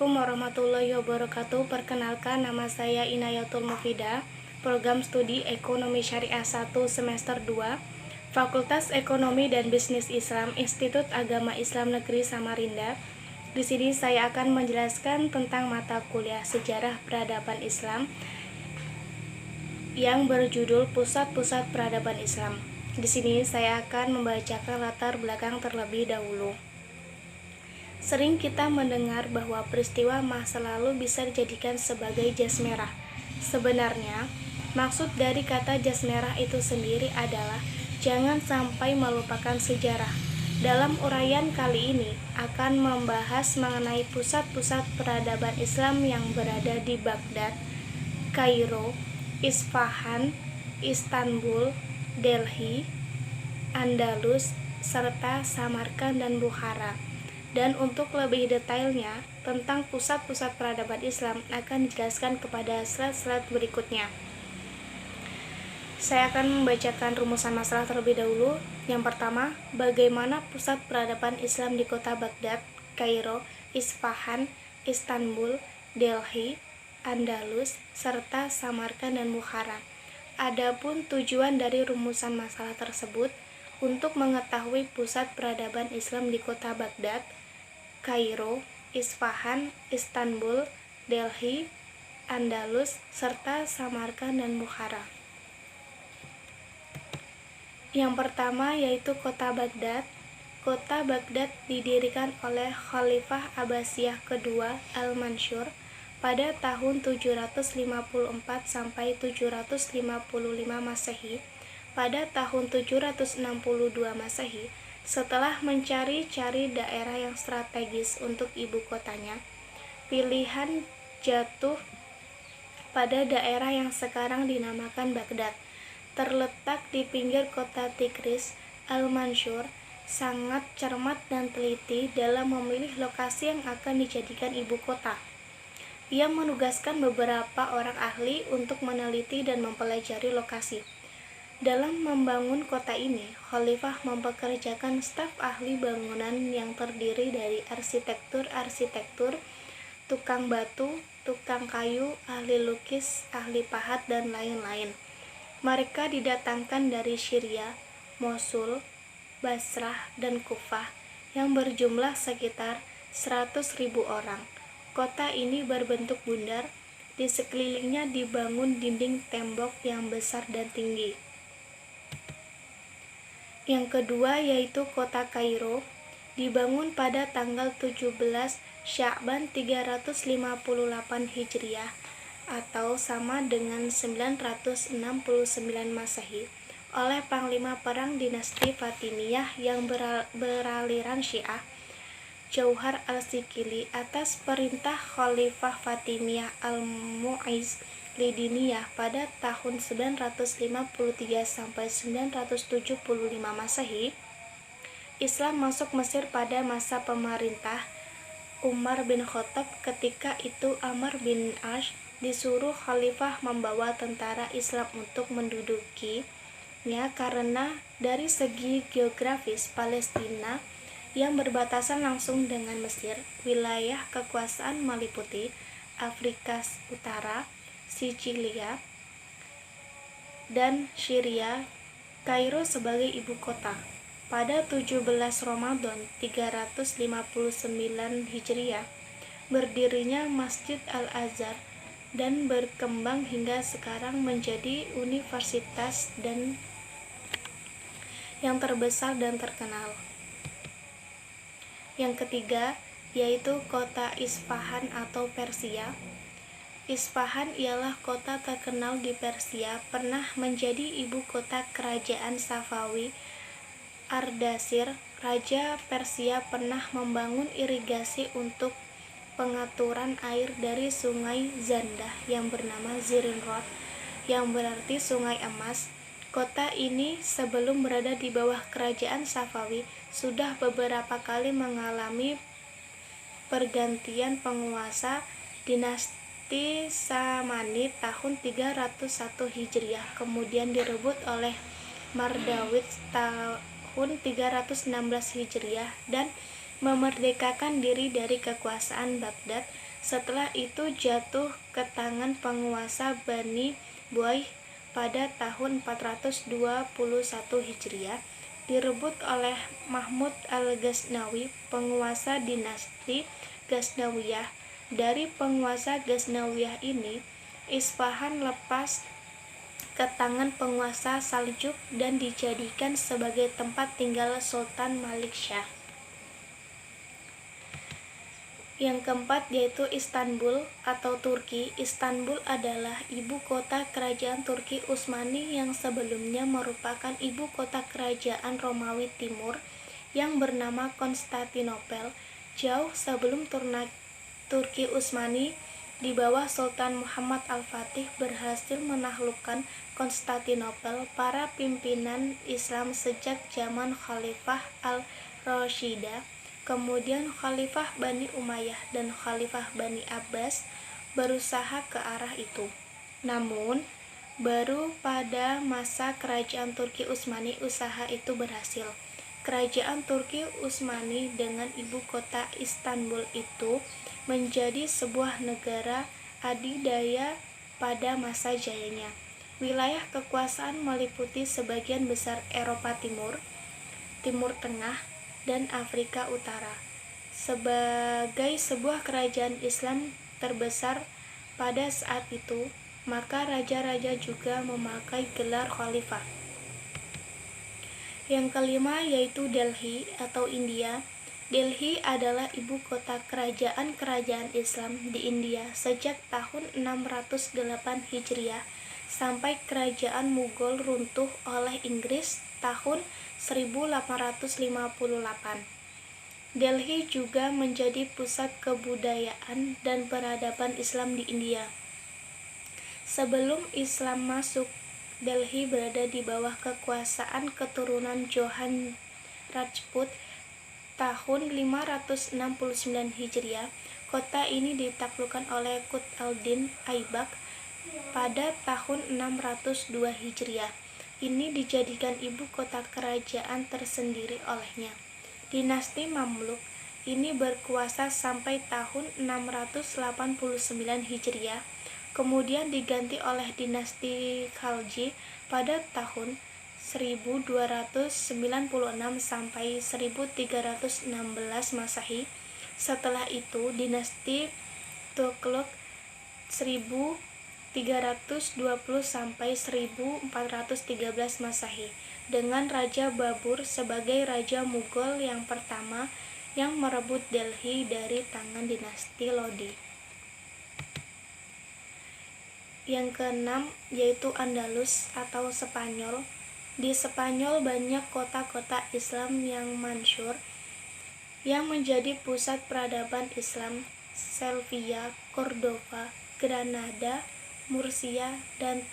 Assalamualaikum warahmatullahi wabarakatuh. Perkenalkan, nama saya Inayatul Mufidah, program studi Ekonomi Syariah 1 semester 2, Fakultas Ekonomi dan Bisnis Islam, Institut Agama Islam Negeri Samarinda. Di sini saya akan menjelaskan tentang mata kuliah Sejarah Peradaban Islam yang berjudul Pusat-Pusat Peradaban Islam. Di sini saya akan membacakan latar belakang terlebih dahulu. Sering kita mendengar bahwa peristiwa masa lalu bisa dijadikan sebagai jas merah. Sebenarnya, maksud dari kata jas merah itu sendiri adalah jangan sampai melupakan sejarah. Dalam uraian kali ini akan membahas mengenai pusat-pusat peradaban Islam yang berada di Baghdad, Kairo, Isfahan, Istanbul, Delhi, Andalus, serta Samarkand dan Bukhara. Dan untuk lebih detailnya tentang pusat-pusat peradaban Islam akan dijelaskan kepada slide-slide berikutnya. Saya akan membacakan rumusan masalah terlebih dahulu. Yang pertama, bagaimana pusat peradaban Islam di kota Baghdad, Kairo, Isfahan, Istanbul, Delhi, Andalus, serta Samarkand dan Bukhara. Adapun tujuan dari rumusan masalah tersebut untuk mengetahui pusat peradaban Islam di kota Baghdad, Kairo, Isfahan, Istanbul, Delhi, Andalus, serta Samarkand dan Bukhara. Yang pertama yaitu kota Baghdad. Kota Baghdad didirikan oleh Khalifah Abbasiyah kedua Al-Mansur pada tahun 754 sampai 755 Masehi. Pada tahun 762 Masehi, setelah mencari-cari daerah yang strategis untuk ibu kotanya, pilihan jatuh pada daerah yang sekarang dinamakan Baghdad. Terletak di pinggir kota Tigris, Al-Mansur sangat cermat dan teliti dalam memilih lokasi yang akan dijadikan ibu kota. Ia menugaskan beberapa orang ahli untuk meneliti dan mempelajari lokasi. Dalam membangun kota ini, Khalifah mempekerjakan staf ahli bangunan yang terdiri dari arsitektur, tukang batu, tukang kayu, ahli lukis, ahli pahat, dan lain-lain. Mereka didatangkan dari Syria, Mosul, Basrah, dan Kufah yang berjumlah sekitar 100.000 orang. Kota ini berbentuk bundar, di sekelilingnya dibangun dinding tembok yang besar dan tinggi. Yang kedua yaitu kota Kairo, dibangun pada tanggal 17 Sya'ban 358 Hijriah atau sama dengan 969 Masehi oleh Panglima Perang Dinasti Fatimiyah yang beraliran Syiah, Jauhar al-Sikili, atas perintah Khalifah Fatimiyah al-Mu'izz Lidiniyah pada tahun 953 sampai 975 Masehi. Islam masuk Mesir pada masa pemerintah Umar bin Khattab. Ketika itu Amr bin Ash disuruh Khalifah membawa tentara Islam untuk mendudukinya karena dari segi geografis Palestina yang berbatasan langsung dengan Mesir, wilayah kekuasaan meliputi Afrika Utara, Sicilia, dan Syria. Kairo sebagai ibu kota. Pada 17 Ramadan 359 Hijriah, berdirinya Masjid Al-Azhar dan berkembang hingga sekarang menjadi universitas dan yang terbesar dan terkenal. Yang ketiga yaitu kota Isfahan atau Persia. Isfahan ialah kota terkenal di Persia, pernah menjadi ibu kota kerajaan Safawi Ardashir. Raja Persia pernah membangun irigasi untuk pengaturan air dari sungai Zandah yang bernama Zirinrod, yang berarti sungai emas. Kota ini sebelum berada di bawah kerajaan Safawi sudah beberapa kali mengalami pergantian penguasa. Dinasti Samanid tahun 301 Hijriah kemudian direbut oleh Mardawid tahun 316 Hijriah dan memerdekakan diri dari kekuasaan Baghdad Setelah itu jatuh ke tangan penguasa Bani Buaih pada tahun 421 Hijriah, direbut oleh Mahmud al-Ghaznawi, penguasa dinasti Ghaznawiyah. Dari penguasa Ghaznawiyah ini, Isfahan lepas ke tangan penguasa Saljuk dan dijadikan sebagai tempat tinggal Sultan Malik Shah. Yang keempat yaitu Istanbul atau Turki. Istanbul adalah ibu kota kerajaan Turki Utsmani yang sebelumnya merupakan ibu kota kerajaan Romawi Timur yang bernama Konstantinopel. Jauh sebelum Turki Utsmani di bawah Sultan Muhammad Al-Fatih berhasil menaklukkan Konstantinopel, para pimpinan Islam sejak zaman Khalifah Al-Rashidah, kemudian Khalifah Bani Umayyah dan Khalifah Bani Abbas berusaha ke arah itu. Namun, baru pada masa kerajaan Turki Utsmani usaha itu berhasil. Kerajaan Turki Utsmani dengan ibu kota Istanbul itu menjadi sebuah negara adidaya pada masa jayanya. Wilayah kekuasaan meliputi sebagian besar Eropa Timur, Timur Tengah, dan Afrika Utara. Sebagai sebuah kerajaan Islam terbesar pada saat itu, maka raja-raja juga memakai gelar khalifah. Yang kelima yaitu Delhi atau India. Delhi adalah ibu kota kerajaan Islam di India sejak tahun 608 Hijriah sampai kerajaan Mughal runtuh oleh Inggris tahun 1858. Delhi juga menjadi pusat kebudayaan dan peradaban Islam di India. Sebelum Islam masuk, Delhi berada di bawah kekuasaan keturunan Johan Rajput. Tahun 569 Hijriah, kota ini ditaklukkan oleh Qutb al-Din Aibak pada tahun 602 Hijriah. Ini dijadikan ibu kota kerajaan tersendiri olehnya. Dinasti Mamluk ini berkuasa sampai tahun 689 Hijriah, kemudian diganti oleh dinasti Khalji pada tahun 1296 sampai 1316 Masehi. Setelah itu dinasti Tughlaq 1320 sampai 1413 Masehi dengan Raja Babur sebagai Raja Mughal yang pertama yang merebut Delhi dari tangan dinasti Lodi. Yang keenam yaitu Andalus atau Spanyol. Di Spanyol banyak kota-kota Islam yang masyhur yang menjadi pusat peradaban Islam: Sevilla, Cordova, Granada, Murcia, dan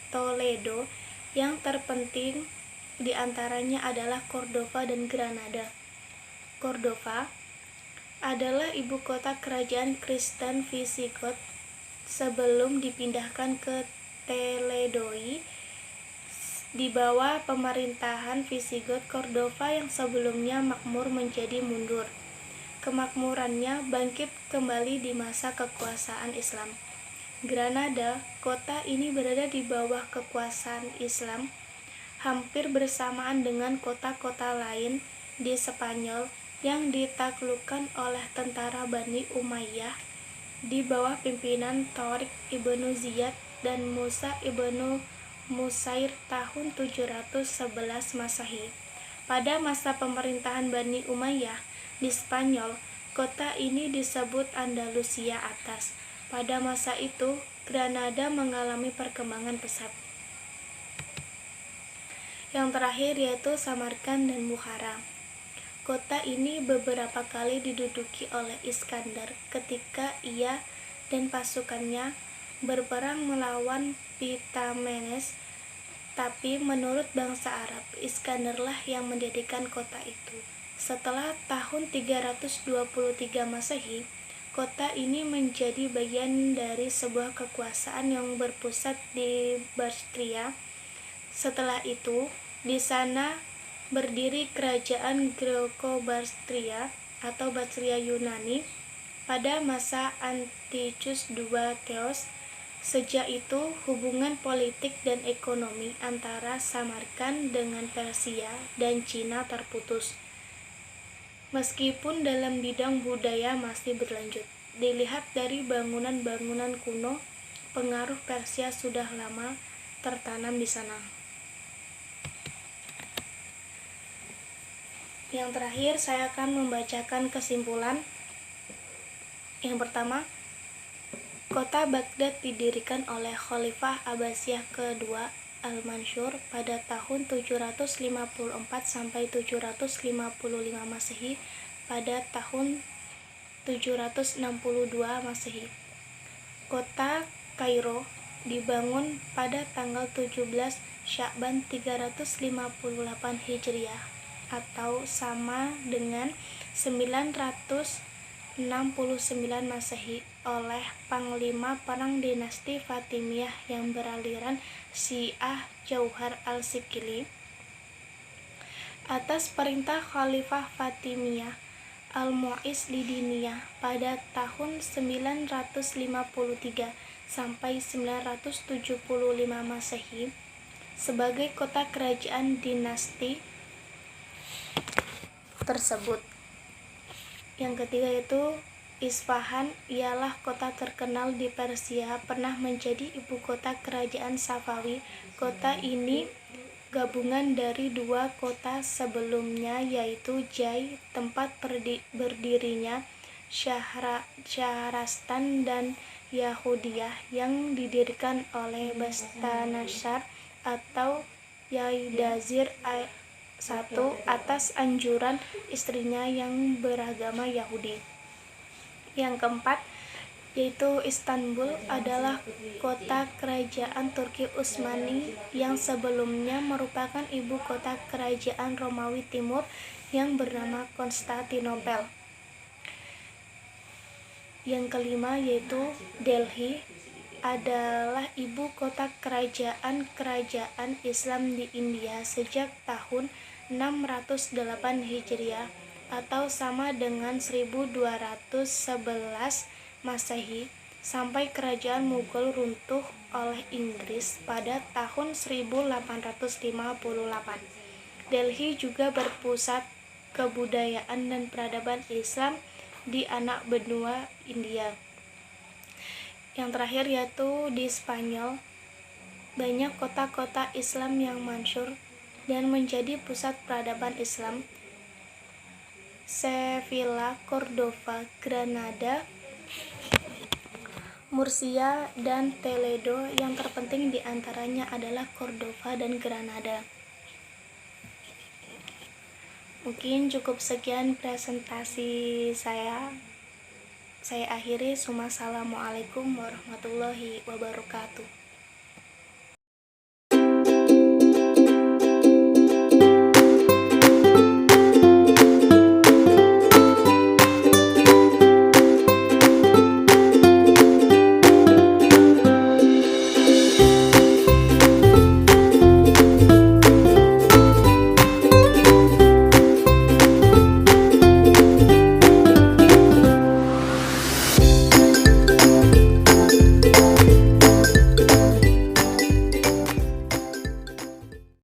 Toledo. Yang terpenting di antaranya adalah Cordova dan Granada. Cordova adalah ibu kota kerajaan Kristen Visigoth sebelum dipindahkan ke Toledoi. Di bawah pemerintahan Visigoth, Cordova yang sebelumnya makmur menjadi mundur. Kemakmurannya bangkit kembali di masa kekuasaan Islam. Granada, kota ini berada di bawah kekuasaan Islam hampir bersamaan dengan kota-kota lain di Spanyol yang ditaklukkan oleh tentara Bani Umayyah di bawah pimpinan Tariq ibnu Ziyad dan Musa ibnu Musair tahun 711 Masehi. Pada masa pemerintahan Bani Umayyah di Spanyol, kota ini disebut Andalusia Atas. Pada masa itu, Granada mengalami perkembangan pesat. Yang terakhir yaitu Samarkand dan Bukhara. Kota ini beberapa kali diduduki oleh Iskandar ketika ia dan pasukannya berperang melawan Ptahmenes, tapi menurut bangsa Arab, Iskandarlah yang mendirikan kota itu. Setelah tahun 323 Masehi, kota ini menjadi bagian dari sebuah kekuasaan yang berpusat di Bactria. Setelah itu, di sana berdiri kerajaan Greco-Bactria atau Bactria Yunani pada masa Antiochus II Theos. Sejak itu, hubungan politik dan ekonomi antara Samarkand dengan Persia dan Cina terputus. Meskipun dalam bidang budaya masih berlanjut, dilihat dari bangunan-bangunan kuno, pengaruh Persia sudah lama tertanam di sana. Yang terakhir, saya akan membacakan kesimpulan. Yang pertama, kota Baghdad didirikan oleh Khalifah Abbasiyah kedua Al-Mansur pada tahun 754 sampai 755 Masehi pada tahun 762 Masehi. Kota Kairo dibangun pada tanggal 17 Sya'ban 358 Hijriah atau sama dengan 969 Masehi oleh Panglima Perang Dinasti Fatimiyah yang beraliran Syiah Jauhar al-Sikili. Atas perintah Khalifah Fatimiyah Al-Mu'izz Lidiniyah pada tahun 953 sampai 975 Masehi sebagai kota kerajaan dinasti tersebut. Yang ketiga yaitu Isfahan ialah kota terkenal di Persia, pernah menjadi ibu kota kerajaan Safawi. Kota ini gabungan dari dua kota sebelumnya yaitu Jai, tempat berdirinya Syahrastan, dan Yahudiyah yang didirikan oleh Bastanashar atau Yaidazir I atas anjuran istrinya yang beragama Yahudi. Yang keempat yaitu Istanbul adalah kota kerajaan Turki Utsmani yang sebelumnya merupakan ibu kota kerajaan Romawi Timur yang bernama Konstantinopel. Yang kelima yaitu Delhi adalah ibu kota kerajaan Islam di India sejak tahun 608 Hijriah atau sama dengan 1211 Masehi sampai kerajaan Mughal runtuh oleh Inggris pada tahun 1858. Delhi juga berpusat kebudayaan dan peradaban Islam di anak benua India. Yang terakhir yaitu di Spanyol, banyak kota-kota Islam yang masyhur dan menjadi pusat peradaban Islam. Sevilla, Cordova, Granada, Murcia, dan Toledo. Yang terpenting di antaranya adalah Cordova dan Granada. Mungkin cukup sekian presentasi saya. Saya akhiri. Assalamualaikum warahmatullahi wabarakatuh.